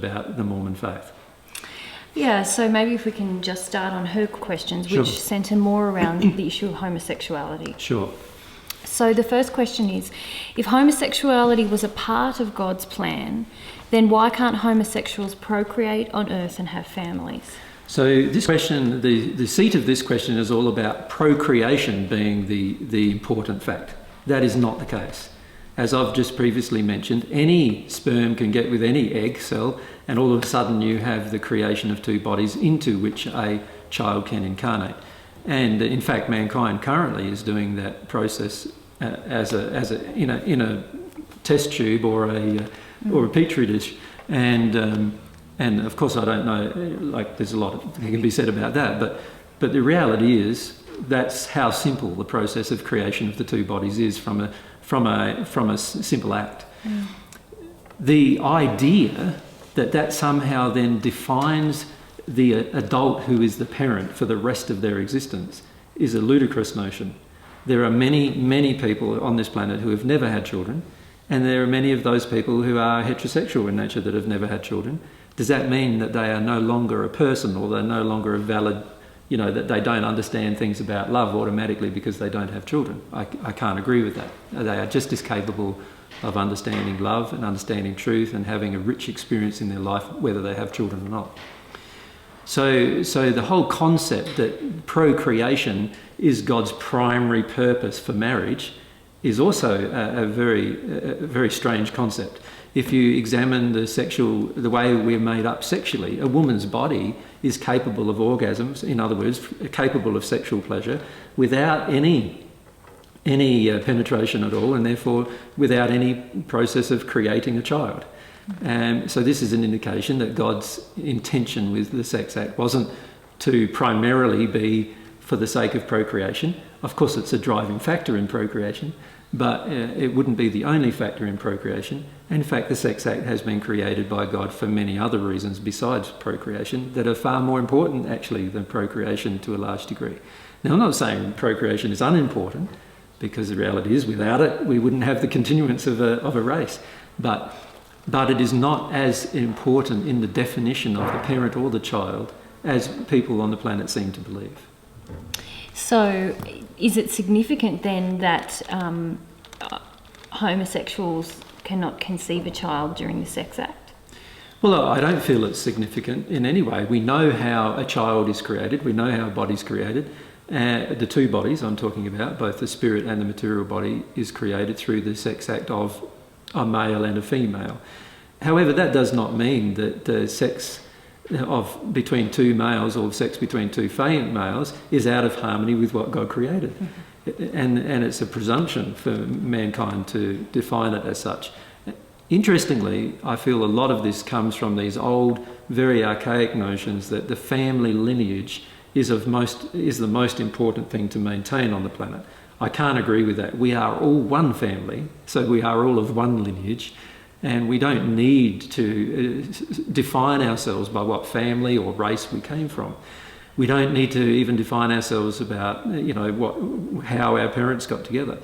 about the Mormon faith. Yeah, so maybe if we can just start on her questions, Sure. which centre more around the issue of homosexuality. Sure. So the first question is, if homosexuality was a part of God's plan, then why can't homosexuals procreate on earth and have families? So this question, the seat of this question is all about procreation being the important fact. That is not the case. As I've just previously mentioned, any sperm can get with any egg cell, and all of a sudden you have the creation of two bodies into which a child can incarnate. And in fact, mankind currently is doing that process in a test tube or a petri dish. And of course, I don't know. Like, there's a lot that can be said about that, but the reality is that's how simple the process of creation of the two bodies is from a simple act. Mm. The idea that somehow then defines the adult who is the parent for the rest of their existence is a ludicrous notion. There are many, many people on this planet who have never had children, and there are many of those people who are heterosexual in nature that have never had children. Does that mean that they are no longer a person, or they're no longer a valid, that they don't understand things about love automatically because they don't have children? I can't agree with that. They are just as capable of understanding love and understanding truth and having a rich experience in their life, whether they have children or not. So the whole concept that procreation is God's primary purpose for marriage is also a very strange concept. If you examine the way we're made up sexually, a woman's body is capable of orgasms, in other words, capable of sexual pleasure, without any penetration at all, and therefore without any process of creating a child. So this is an indication that God's intention with the sex act wasn't to primarily be for the sake of procreation. Of course, it's a driving factor in procreation, but it wouldn't be the only factor in procreation. In fact, the sex act has been created by God for many other reasons besides procreation that are far more important, actually, than procreation to a large degree. Now, I'm not saying procreation is unimportant, because the reality is without it, we wouldn't have the continuance of a race. But it is not as important in the definition of the parent or the child as people on the planet seem to believe. So is it significant then that homosexuals cannot conceive a child during the sex act? Well, I don't feel it's significant in any way. We know how a child is created. We know how a body's created. The two bodies I'm talking about, both the spirit and the material body, is created through the sex act of a male and a female. However, that does not mean that the sex between two males or sex between two females is out of harmony with what God created. Mm-hmm. And it's a presumption for mankind to define it as such. Interestingly, I feel a lot of this comes from these old, very archaic notions that the family lineage is the most important thing to maintain on the planet. I can't agree with that. We are all one family, so we are all of one lineage, and we don't need to define ourselves by what family or race we came from. We don't need to even define ourselves about how our parents got together.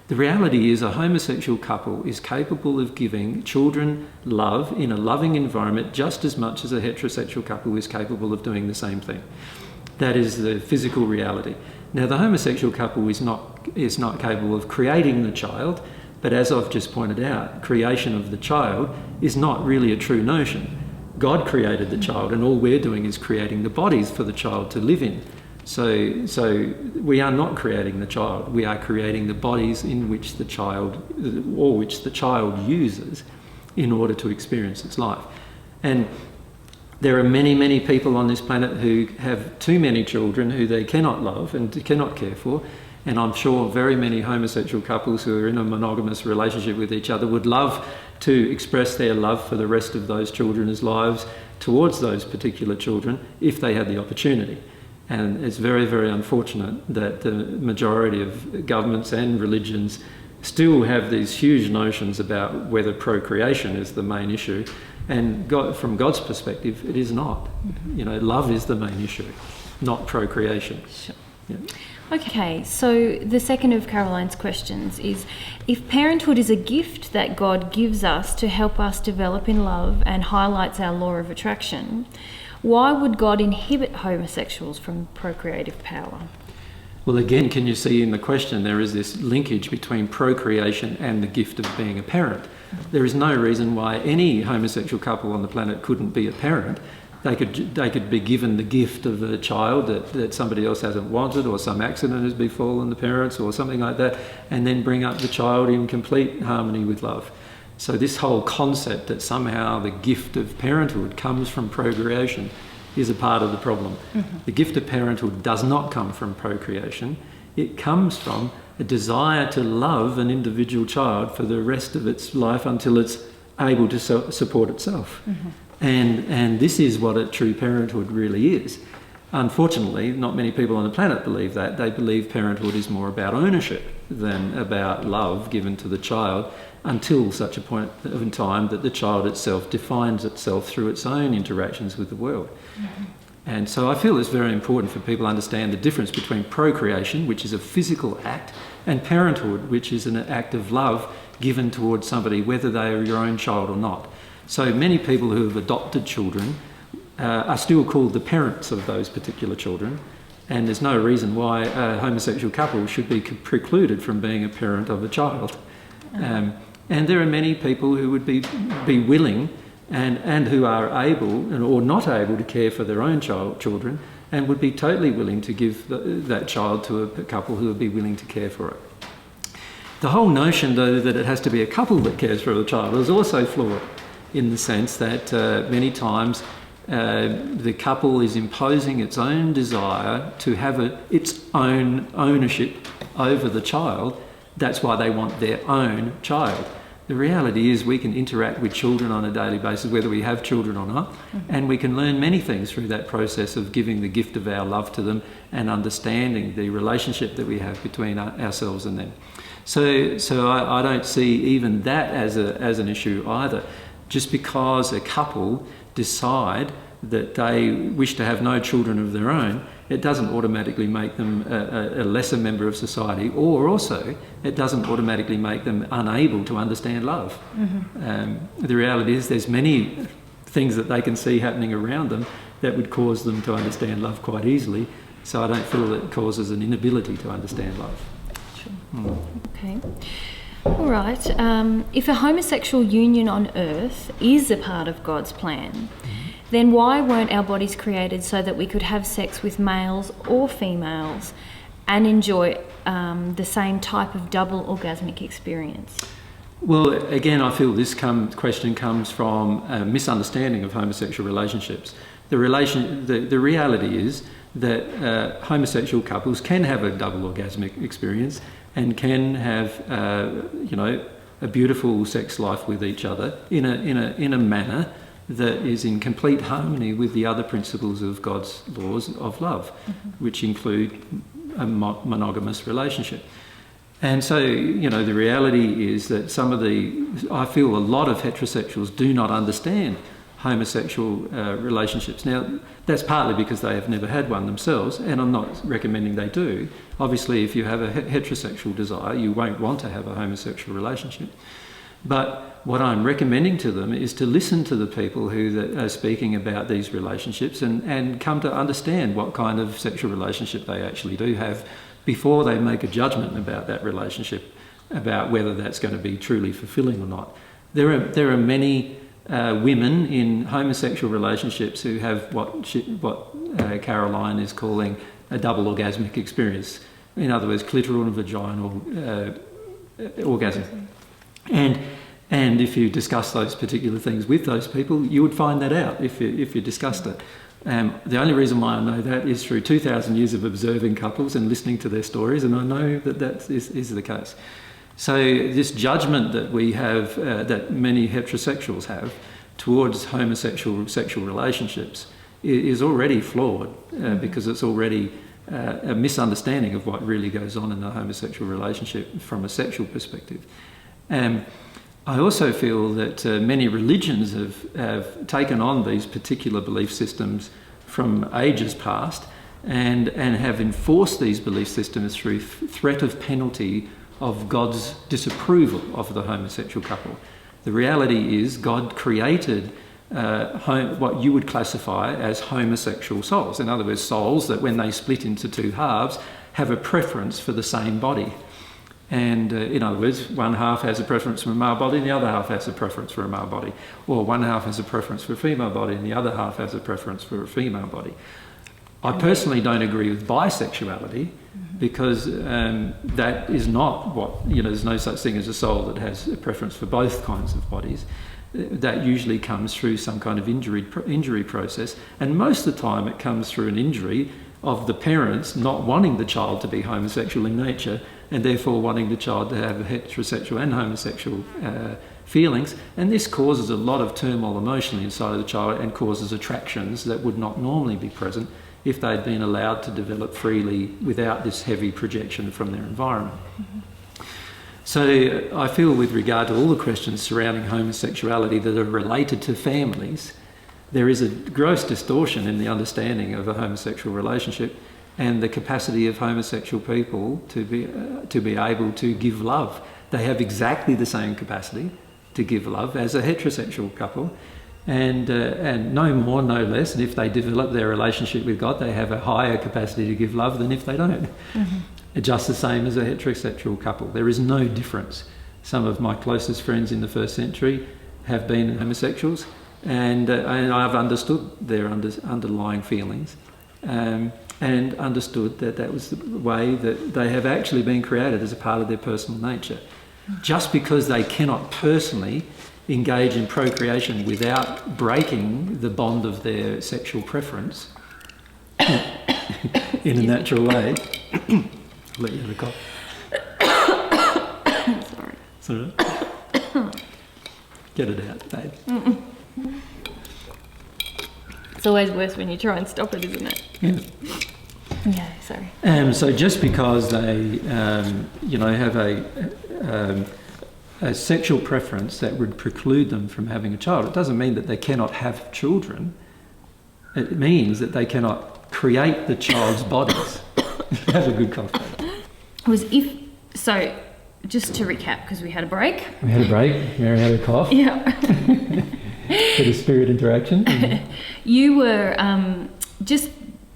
The reality is a homosexual couple is capable of giving children love in a loving environment just as much as a heterosexual couple is capable of doing the same thing. That is the physical reality. Now, the homosexual couple is not capable of creating the child, but as I've just pointed out, creation of the child is not really a true notion. God created the child, and all we're doing is creating the bodies for the child to live in. So we are not creating the child. We are creating the bodies in which the child uses in order to experience its life. And there are many, many people on this planet who have too many children who they cannot love and cannot care for. And I'm sure very many homosexual couples who are in a monogamous relationship with each other would love to express their love for the rest of those children's lives towards those particular children if they had the opportunity. And it's very, very unfortunate that the majority of governments and religions still have these huge notions about whether procreation is the main issue. And from God's perspective, it is not. Love is the main issue, not procreation. Sure. Yeah. Okay, so the second of Caroline's questions is, if parenthood is a gift that God gives us to help us develop in love and highlights our law of attraction, why would God inhibit homosexuals from procreative power? Well, again, can you see in the question there is this linkage between procreation and the gift of being a parent? There is no reason why any homosexual couple on the planet couldn't be a parent. They could be given the gift of a child that somebody else hasn't wanted, or some accident has befallen the parents or something like that, and then bring up the child in complete harmony with love. So this whole concept that somehow the gift of parenthood comes from procreation is a part of the problem. Mm-hmm. The gift of parenthood does not come from procreation. It comes from a desire to love an individual child for the rest of its life until it's able to support itself. Mm-hmm. And this is what a true parenthood really is. Unfortunately, not many people on the planet believe that. They believe parenthood is more about ownership than about love given to the child, until such a point in time that the child itself defines itself through its own interactions with the world. Mm-hmm. And so I feel it's very important for people to understand the difference between procreation, which is a physical act, and parenthood, which is an act of love given towards somebody, whether they are your own child or not. So many people who have adopted children are still called the parents of those particular children, and there's no reason why a homosexual couple should be precluded from being a parent of a child. And there are many people who would be willing and who are able or not able to care for their own children, and would be totally willing to give that child to a couple who would be willing to care for it. The whole notion, though, that it has to be a couple that cares for the child is also flawed, in the sense that many times the couple is imposing its own desire to have its own ownership over the child. That's why they want their own child. The reality is we can interact with children on a daily basis, whether we have children or not, mm-hmm. and we can learn many things through that process of giving the gift of our love to them and understanding the relationship that we have between ourselves and them. So I don't see even that as an issue either. Just because a couple decide that they wish to have no children of their own, it doesn't automatically make them a lesser member of society, or also it doesn't automatically make them unable to understand love. Mm-hmm. The reality is there's many things that they can see happening around them that would cause them to understand love quite easily, so I don't feel that it causes an inability to understand love. Sure. Mm. Okay. All right. If a homosexual union on earth is a part of God's plan, then why weren't our bodies created so that we could have sex with males or females and enjoy the same type of double orgasmic experience? Well, again, I feel this question comes from a misunderstanding of homosexual relationships. The reality is that homosexual couples can have a double orgasmic experience and can have, a beautiful sex life with each other in a manner that is in complete harmony with the other principles of God's laws of love, mm-hmm. which include a monogamous relationship. And so, the reality is that I feel a lot of heterosexuals do not understand homosexual relationships. Now, that's partly because they have never had one themselves, and I'm not recommending they do. Obviously, if you have a heterosexual desire, you won't want to have a homosexual relationship. But what I'm recommending to them is to listen to the people who are speaking about these relationships and come to understand what kind of sexual relationship they actually do have before they make a judgment about that relationship, about whether that's going to be truly fulfilling or not. There are many women in homosexual relationships who have what Caroline is calling a double orgasmic experience. In other words, clitoral and vaginal orgasm. And if you discuss those particular things with those people, you would find that out if you discussed it. The only reason why I know that is through 2,000 years of observing couples and listening to their stories, and I know that is the case. So this judgment that we have, that many heterosexuals have towards homosexual sexual relationships is already flawed because it's already a misunderstanding of what really goes on in a homosexual relationship from a sexual perspective. I also feel that many religions have taken on these particular belief systems from ages past and have enforced these belief systems through threat of penalty of God's disapproval of the homosexual couple. The reality is God created what you would classify as homosexual souls. In other words, souls that when they split into two halves have a preference for the same body. And in other words, one half has a preference for a male body and the other half has a preference for a male body. Or one half has a preference for a female body and the other half has a preference for a female body. I personally don't agree with bisexuality because that is not what, there's no such thing as a soul that has a preference for both kinds of bodies. That usually comes through some kind of injury process. And most of the time it comes through an injury of the parents not wanting the child to be homosexual in nature and therefore wanting the child to have heterosexual and homosexual feelings. And this causes a lot of turmoil emotionally inside of the child and causes attractions that would not normally be present if they'd been allowed to develop freely without this heavy projection from their environment. So I feel with regard to all the questions surrounding homosexuality that are related to families, there is a gross distortion in the understanding of a homosexual relationship and the capacity of homosexual people to be able to give love. They have exactly the same capacity to give love as a heterosexual couple, and no more, no less. And if they develop their relationship with God, they have a higher capacity to give love than if they don't. Just the same as a heterosexual couple. There is no difference. Some of my closest friends in the first century have been homosexuals, and I've understood their underlying feelings, and understood that that was the way that they have actually been created as a part of their personal nature. Just because they cannot personally engage in procreation without breaking the bond of their sexual preference in a natural way. I'll let you have a cough. Sorry. Get it out, babe. It's always worse when you try and stop it, isn't it? Yeah. Yeah, sorry. So just because they, have a sexual preference that would preclude them from having a child, it doesn't mean that they cannot have children. It means that they cannot create the child's bodies. Have a good cough. Just to recap, because we had a break. We had a break. Mary had a cough. Yeah. Bit of spirit interaction. You were just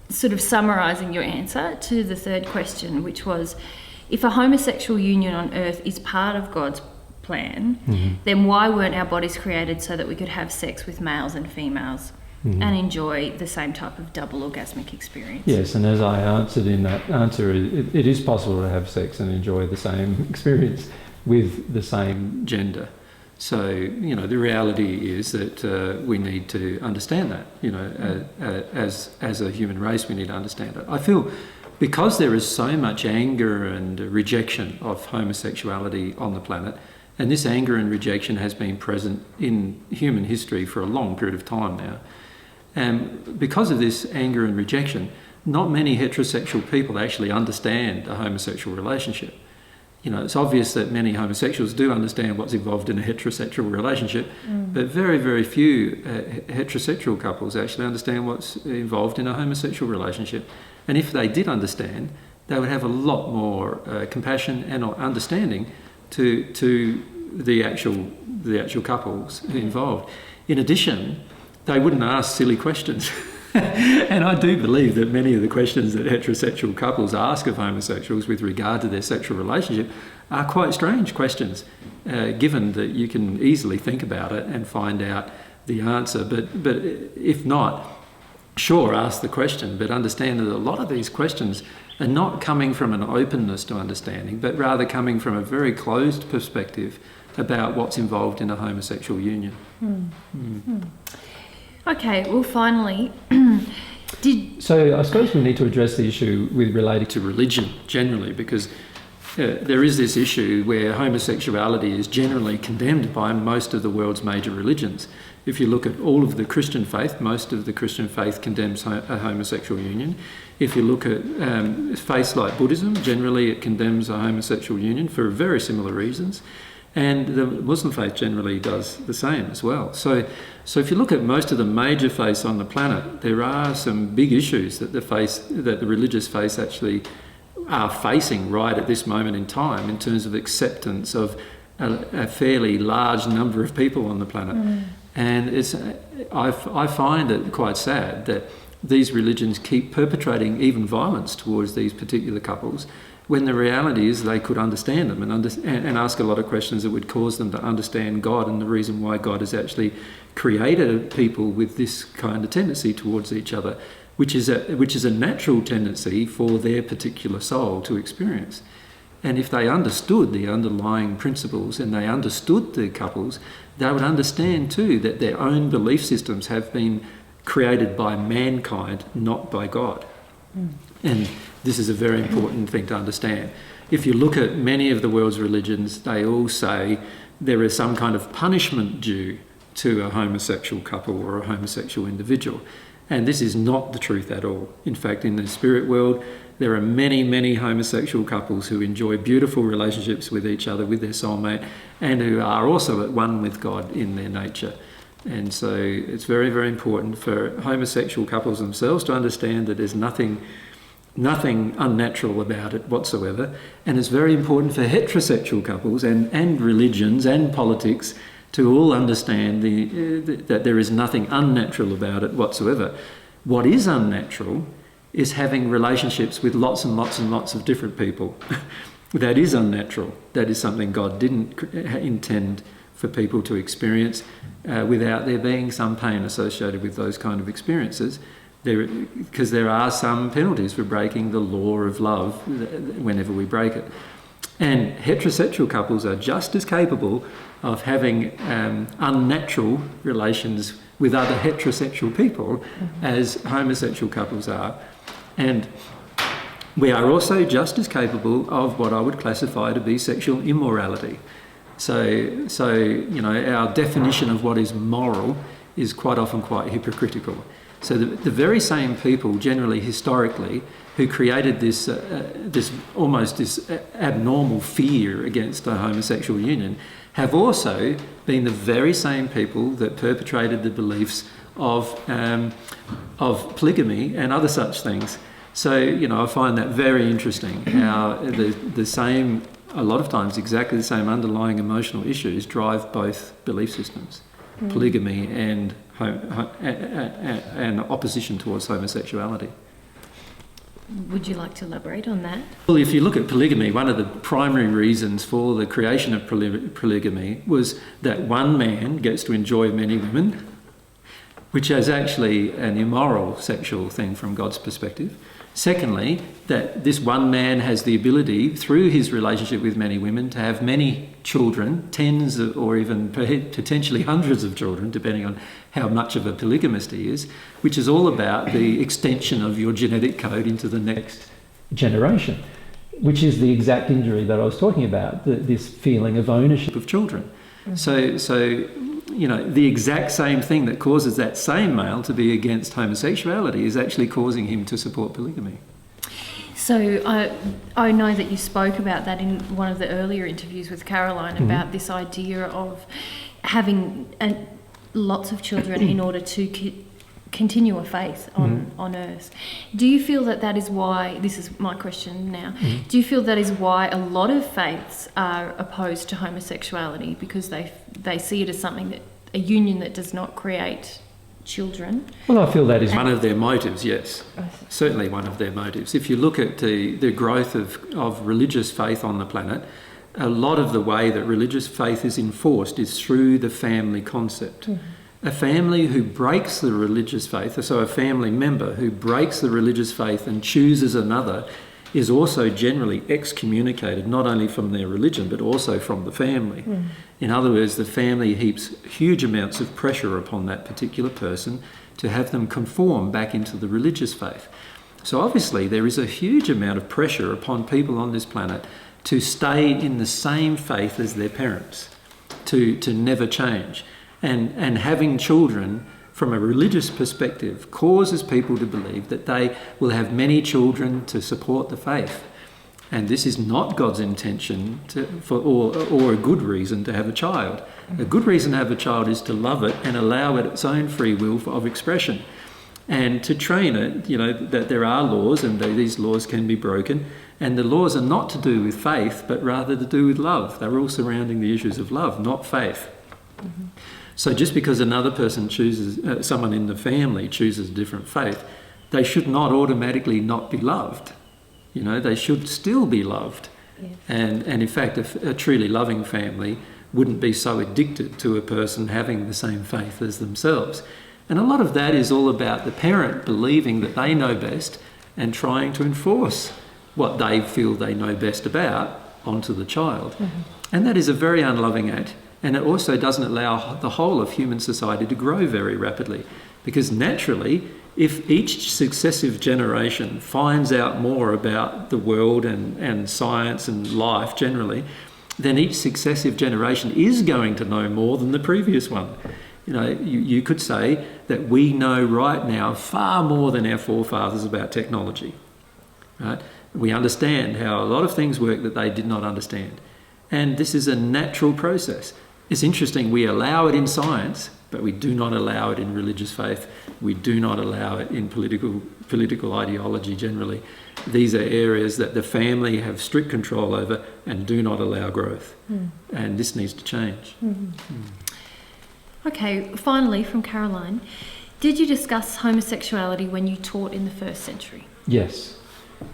sort of summarising your answer to the third question, which was, if a homosexual union on earth is part of God's plan, then why weren't our bodies created so that we could have sex with males and females and enjoy the same type of double orgasmic experience? Yes, and as I answered in that answer, it is possible to have sex and enjoy the same experience with the same gender. So, the reality is that we need to understand that, as a human race, we need to understand it. I feel because there is so much anger and rejection of homosexuality on the planet, and this anger and rejection has been present in human history for a long period of time now, and because of this anger and rejection, not many heterosexual people actually understand a homosexual relationship. It's obvious that many homosexuals do understand what's involved in a heterosexual relationship, but very, very few heterosexual couples actually understand what's involved in a homosexual relationship. And if they did understand, they would have a lot more compassion and understanding to the actual couples involved. In addition, they wouldn't ask silly questions. And I do believe that many of the questions that heterosexual couples ask of homosexuals with regard to their sexual relationship are quite strange questions, given that you can easily think about it and find out the answer. But if not, sure, ask the question, but understand that a lot of these questions are not coming from an openness to understanding, but rather coming from a very closed perspective about what's involved in a homosexual union. Okay, well, finally, So I suppose we need to address the issue related to religion generally, because there is this issue where homosexuality is generally condemned by most of the world's major religions. If you look at all of the Christian faith, most of the Christian faith condemns a homosexual union. If you look at faiths like Buddhism, generally it condemns a homosexual union for very similar reasons. And the Muslim faith generally does the same as well. So if you look at most of the major faiths on the planet, there are some big issues that the religious faiths actually are facing right at this moment in time in terms of acceptance of a fairly large number of people on the planet. And I find it quite sad that these religions keep perpetrating even violence towards these particular couples, when the reality is they could understand them and ask a lot of questions that would cause them to understand God and the reason why God has actually created people with this kind of tendency towards each other, which is a natural tendency for their particular soul to experience. And if they understood the underlying principles and they understood the couples, they would understand too that their own belief systems have been created by mankind, not by God. And this is a very important thing to understand. If you look at many of the world's religions, they all say there is some kind of punishment due to a homosexual couple or a homosexual individual. And this is not the truth at all. In fact, in the spirit world, there are many, many homosexual couples who enjoy beautiful relationships with each other, with their soulmate, and who are also at one with God in their nature. And so it's very, very important for homosexual couples themselves to understand that there's nothing unnatural about it whatsoever. And it's very important for heterosexual couples and religions and politics to all understand that there is nothing unnatural about it whatsoever. What is unnatural is having relationships with lots and lots and lots of different people. That is unnatural. That is something God didn't intend for people to experience without there being some pain associated with those kind of experiences. Because there are some penalties for breaking the law of love whenever we break it. And heterosexual couples are just as capable of having unnatural relations with other heterosexual people as homosexual couples are. And we are also just as capable of what I would classify to be sexual immorality. So you know, our definition of what is moral is quite often quite hypocritical. So the very same people, generally historically, who created this abnormal fear against a homosexual union, have also been the very same people that perpetrated the beliefs of polygamy and other such things. So you know, I find that very interesting. How the same, a lot of times, exactly the same underlying emotional issues drive both belief systems, polygamy and opposition towards homosexuality. Would you like to elaborate on that? Well, if you look at polygamy, one of the primary reasons for the creation of polygamy was that one man gets to enjoy many women, which is actually an immoral sexual thing from God's perspective. Secondly, that this one man has the ability, through his relationship with many women, to have many children, tens or even potentially hundreds of children, depending on how much of a polygamist he is, which is all about the extension of your genetic code into the next generation, which is the exact injury that I was talking about, this feeling of ownership of children. So you know, the exact same thing that causes that same male to be against homosexuality is actually causing him to support polygamy. So I know that you spoke about that in one of the earlier interviews with Caroline, about this idea of having lots of children in order to continue a faith on earth. Do you feel that is why, this is my question now, do you feel that is why a lot of faiths are opposed to homosexuality, because they see it as something, a union that does not create children? Well, I feel that is one of their motives, yes. Certainly one of their motives. If you look at the growth of religious faith on the planet, a lot of the way that religious faith is enforced is through the family concept. A family who breaks the religious faith, so a family member who breaks the religious faith and chooses another, is also generally excommunicated, not only from their religion, but also from the family. In other words, the family heaps huge amounts of pressure upon that particular person to have them conform back into the religious faith. So obviously there is a huge amount of pressure upon people on this planet to stay in the same faith as their parents, to never change. And having children from a religious perspective causes people to believe that they will have many children to support the faith. And this is not God's intention or a good reason to have a child. A good reason to have a child is to love it and allow it its own free will of expression. And to train it, that there are laws and these laws can be broken. And the laws are not to do with faith, but rather to do with love. They're all surrounding the issues of love, not faith. Mm-hmm. So just because another person chooses, someone in the family chooses a different faith, they should not automatically not be loved. They should still be loved. Yes. And in fact, a truly loving family wouldn't be so addicted to a person having the same faith as themselves. And a lot of that is all about the parent believing that they know best and trying to enforce what they feel they know best about onto the child. Mm-hmm. And that is a very unloving act. And it also doesn't allow the whole of human society to grow very rapidly. Because naturally, if each successive generation finds out more about the world and science and life generally, then each successive generation is going to know more than the previous one. You could say that we know right now far more than our forefathers about technology. Right? We understand how a lot of things work that they did not understand. And this is a natural process. It's interesting, we allow it in science, but we do not allow it in religious faith. We do not allow it in political ideology generally. These are areas that the family have strict control over and do not allow growth. Mm. And this needs to change. Mm-hmm. Mm. Okay, finally from Caroline, did you discuss homosexuality when you taught in the first century? Yes.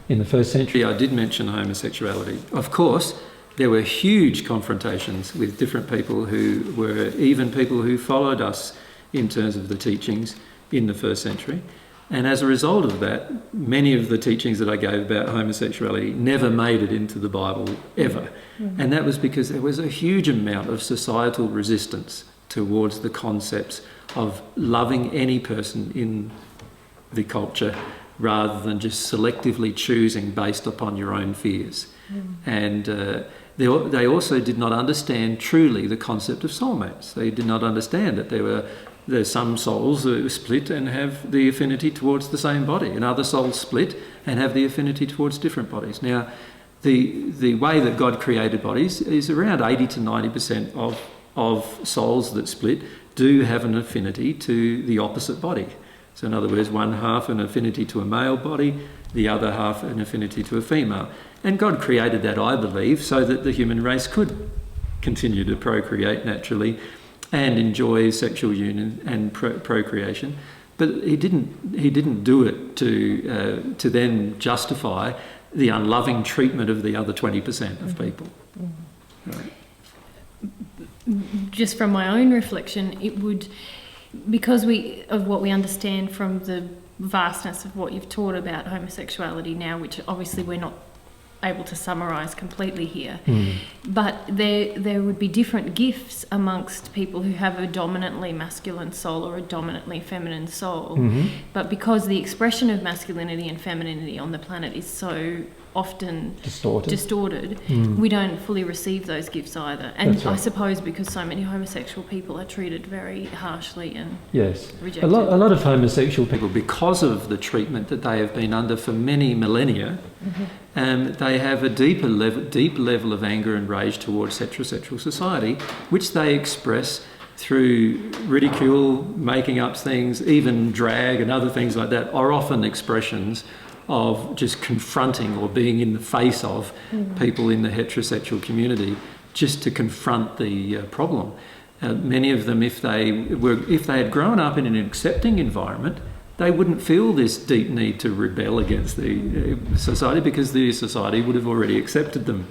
In the first century I did mention homosexuality. Of course, there were huge confrontations with different people who were even people who followed us in terms of the teachings in the first century. And as a result of that, many of the teachings that I gave about homosexuality never made it into the Bible, ever. Mm-hmm. And that was because there was a huge amount of societal resistance towards the concepts of loving any person in the culture rather than just selectively choosing based upon your own fears. Mm. And they also did not understand truly the concept of soulmates. They did not understand that there's some souls that split and have the affinity towards the same body, and other souls split and have the affinity towards different bodies. Now, the way that God created bodies is around 80 to 90% of souls that split do have an affinity to the opposite body. So in other words, one half an affinity to a male body, the other half an affinity to a female. And God created that, I believe, so that the human race could continue to procreate naturally and enjoy sexual union and procreation. But he didn't do it to then justify the unloving treatment of the other 20% of people. Mm-hmm. Right. Just from my own reflection, it would, because of what we understand from the vastness of what you've taught about homosexuality now, which obviously we're not able to summarise completely here, but there would be different gifts amongst people who have a dominantly masculine soul or a dominantly feminine soul. Mm-hmm. But because the expression of masculinity and femininity on the planet is so often distorted, we don't fully receive those gifts either. And right. I suppose because so many homosexual people are treated very harshly and rejected. A lot of homosexual people, because of the treatment that they have been under for many millennia, they have a deep level of anger and rage towards heterosexual society, which they express through ridicule, making up things, even drag and other things like that are often expressions of just confronting or being in the face of people in the heterosexual community, just to confront the problem. Many of them, if they had grown up in an accepting environment, they wouldn't feel this deep need to rebel against the society, because the society would have already accepted them.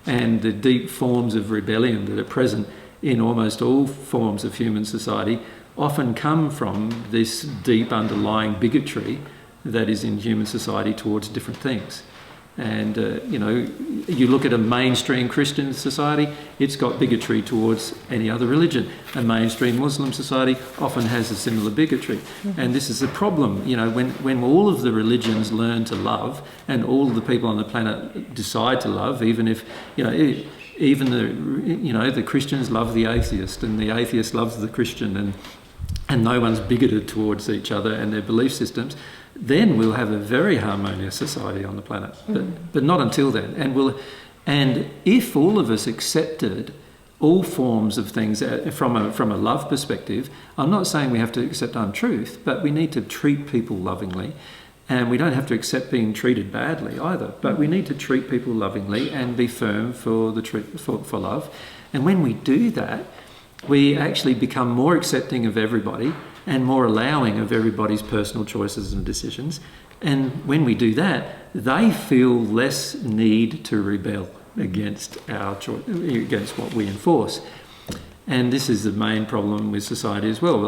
And the deep forms of rebellion that are present in almost all forms of human society often come from this deep underlying bigotry that is in human society towards different things. And, you look at a mainstream Christian society, it's got bigotry towards any other religion. A mainstream Muslim society often has a similar bigotry. And this is a problem, when all of the religions learn to love and all the people on the planet decide to love, even if, even the Christians love the atheist and the atheist loves the Christian, and and no one's bigoted towards each other and their belief systems, then we'll have a very harmonious society on the planet. But not until then. And if all of us accepted all forms of things from a love perspective, I'm not saying we have to accept untruth, but we need to treat people lovingly. And we don't have to accept being treated badly either, but we need to treat people lovingly and be firm for love. And when we do that, we actually become more accepting of everybody and more allowing of everybody's personal choices and decisions. And when we do that, they feel less need to rebel against against what we enforce. And this is the main problem with society as well.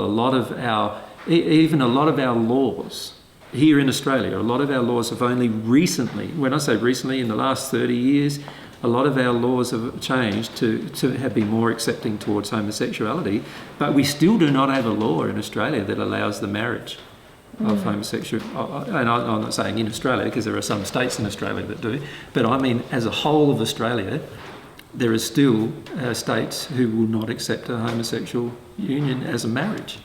Even a lot of our laws here in Australia, a lot of our laws have only recently, when I say recently, in the last 30 years, a lot of our laws have changed to have been more accepting towards homosexuality, but we still do not have a law in Australia that allows the marriage of homosexual. And I'm not saying in Australia, because there are some states in Australia that do, but I mean as a whole of Australia, there are still states who will not accept a homosexual union as a marriage.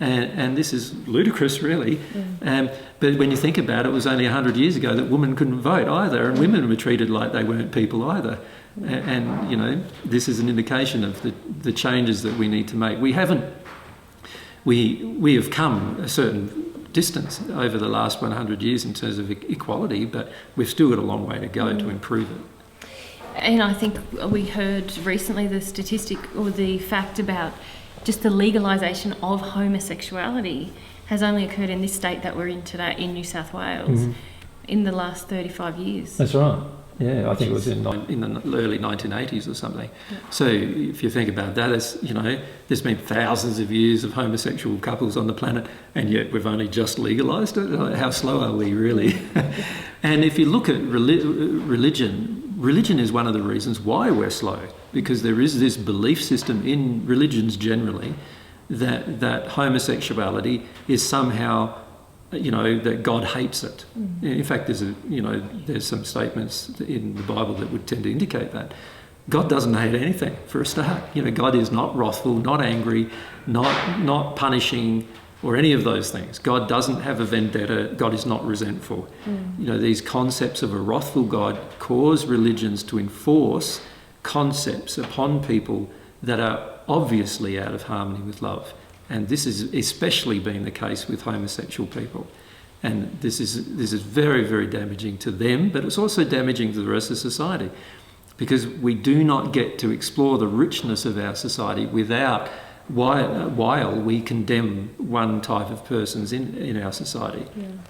And this is ludicrous, really. But when you think about it, it was only 100 years ago that women couldn't vote either, and women were treated like they weren't people either. And you know, this is an indication of the changes that we need to make. We have come a certain distance over the last 100 years in terms of equality, but we've still got a long way to go to improve it. And I think we heard recently the statistic or the fact about just the legalisation of homosexuality has only occurred in this state that we're in today, in New South Wales, in the last 35 years. That's right. Yeah, I think it was in the early 1980s or something. Yeah. So if you think about that, there's been thousands of years of homosexual couples on the planet, and yet we've only just legalised it. How slow are we, really? And if you look at religion is one of the reasons why we're slow, because there is this belief system in religions generally that homosexuality is somehow, that God hates it. In fact, there's some statements in the Bible that would tend to indicate that. God doesn't hate anything, for a start. God is not wrathful, not angry, not punishing, or any of those things. God doesn't have a vendetta. God is not resentful. These concepts of a wrathful God cause religions to enforce concepts upon people that are obviously out of harmony with love. And this has especially been the case with homosexual people. And this is very, very damaging to them, but it's also damaging to the rest of society, because we do not get to explore the richness of our society while we condemn one type of persons in our society.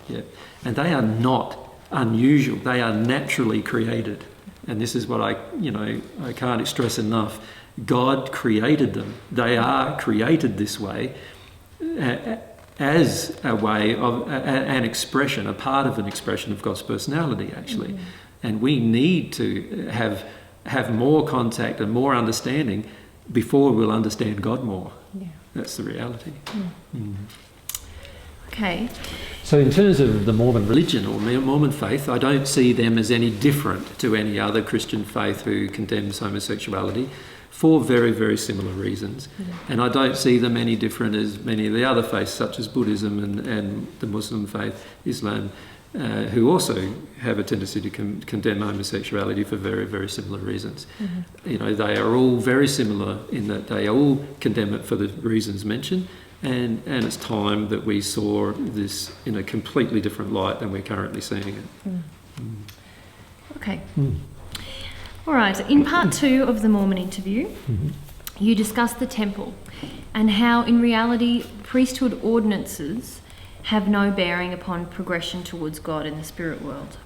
Yeah. And they are not unusual. They are naturally created. And this is what I can't stress enough. God created them. They are created this way as a way of an expression, a part of an expression of God's personality, actually. And we need to have more contact and more understanding before we'll understand God more. Yeah. That's the reality. Okay. So in terms of the Mormon religion or Mormon faith, I don't see them as any different to any other Christian faith who condemns homosexuality, for very, very similar reasons. And I don't see them any different as many of the other faiths, such as Buddhism and the Muslim faith, Islam, who also have a tendency to condemn homosexuality for very, very similar reasons. They are all very similar in that they all condemn it for the reasons mentioned, and it's time that we saw this in a completely different light than we're currently seeing it. Okay. All right, in part 2 of the Mormon interview, you discuss the temple and how in reality priesthood ordinances have no bearing upon progression towards God in the spirit world.